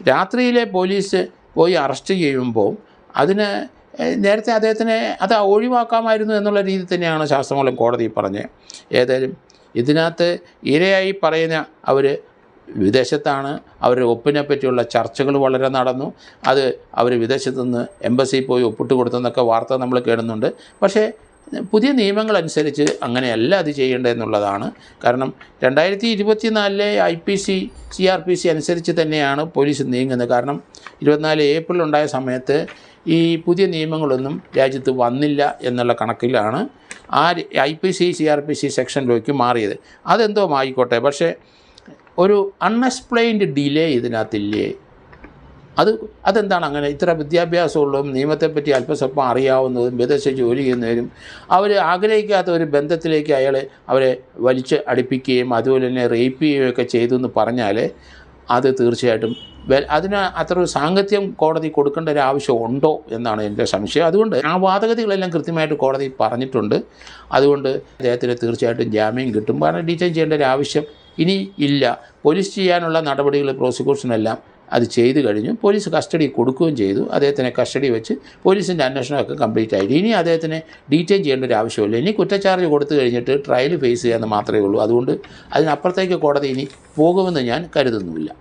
രാത്രിയിലെ പോലീസ് പോയി അറസ്റ്റ് ചെയ്യുമ്പോൾ അതിന് നേരത്തെ അദ്ദേഹത്തിനെ അത് ഒഴിവാക്കാമായിരുന്നു എന്നുള്ള രീതി തന്നെയാണ് ശാസ്ത്രമൂലം കോടതി പറഞ്ഞത്. ഏതായാലും ഇതിനകത്ത് ഇരയായി പറയുന്ന അവർ വിദേശത്താണ്, അവരുടെ ഒപ്പിനെ പറ്റിയുള്ള ചർച്ചകൾ വളരെ നടന്നു. അത് അവർ വിദേശത്തു നിന്ന് എംബസിയിൽ പോയി ഒപ്പിട്ട് കൊടുത്തെന്നൊക്കെ വാർത്ത നമ്മൾ കേൾക്കുന്നുണ്ട്. പക്ഷേ പുതിയ നിയമങ്ങളനുസരിച്ച് അങ്ങനെയല്ല അത് ചെയ്യേണ്ടതെന്നുള്ളതാണ്. കാരണം 2024 IPC CRPC അനുസരിച്ച് തന്നെയാണ് പോലീസ് നീങ്ങുന്നത്. കാരണം 24 ഏപ്രിലുണ്ടായ സമയത്ത് ഈ പുതിയ നിയമങ്ങളൊന്നും രാജ്യത്ത് വന്നില്ല എന്നുള്ള കണക്കിലാണ് ആ IPC CRPC സെക്ഷനിലേക്ക് മാറിയത്. അതെന്തോ ആയിക്കോട്ടെ, പക്ഷേ ഒരു അൺഎക്സ്പ്ലെയിൻഡ് ഡിലേ ഇതിനകത്തില്ലേ? അതെന്താണ് അങ്ങനെ? ഇത്ര വിദ്യാഭ്യാസമുള്ളതും നിയമത്തെപ്പറ്റി അല്പസ്വല്പം അറിയാവുന്നതും വിദേശ ജോലി ചെയ്യുന്നവരും അവർ ആഗ്രഹിക്കാത്ത ഒരു ബന്ധത്തിലേക്ക് അവരെ വലിച്ച് അടുപ്പിക്കുകയും അതുപോലെ തന്നെ റേപ്പ് ചെയ്യുകയൊക്കെ ചെയ്തു എന്ന് പറഞ്ഞാൽ അത് തീർച്ചയായിട്ടും അതിന് അത്ര ഒരു സാങ്കത്യം കോടതി കൊടുക്കേണ്ട ഒരു ആവശ്യം ഉണ്ടോ എന്നാണ് എൻ്റെ സംശയം. അതുകൊണ്ട് ആ വാദഗതികളെല്ലാം കൃത്യമായിട്ട് കോടതി പറഞ്ഞിട്ടുണ്ട്. അതുകൊണ്ട് അദ്ദേഹത്തിന് തീർച്ചയായിട്ടും ജാമ്യം കിട്ടും. കാരണം ഡീറ്റെയിൻ ചെയ്യേണ്ട ഒരു ആവശ്യം ഇനി ഇല്ല. പോലീസ് ചെയ്യാനുള്ള നടപടികൾ പ്രോസിക്യൂഷനെല്ലാം അത് ചെയ്തു കഴിഞ്ഞു. പോലീസ് കസ്റ്റഡി കൊടുക്കുകയും ചെയ്തു. അദ്ദേഹത്തിനെ കസ്റ്റഡി വെച്ച് പോലീസിൻ്റെ അന്വേഷണമൊക്കെ കംപ്ലീറ്റ് ആയിട്ട് ഇനി അദ്ദേഹത്തിനെ ഡീറ്റെയിൻ ചെയ്യേണ്ട ഒരു ആവശ്യമില്ല. ഇനി കുറ്റച്ചാർജ് കൊടുത്തു കഴിഞ്ഞിട്ട് ട്രയൽ ഫേസ് ചെയ്യാമെന്ന് മാത്രമേ ഉള്ളൂ. അതുകൊണ്ട് അതിനപ്പുറത്തേക്ക് കോടതി ഇനി പോകുമെന്ന് ഞാൻ കരുതുന്നുമില്ല.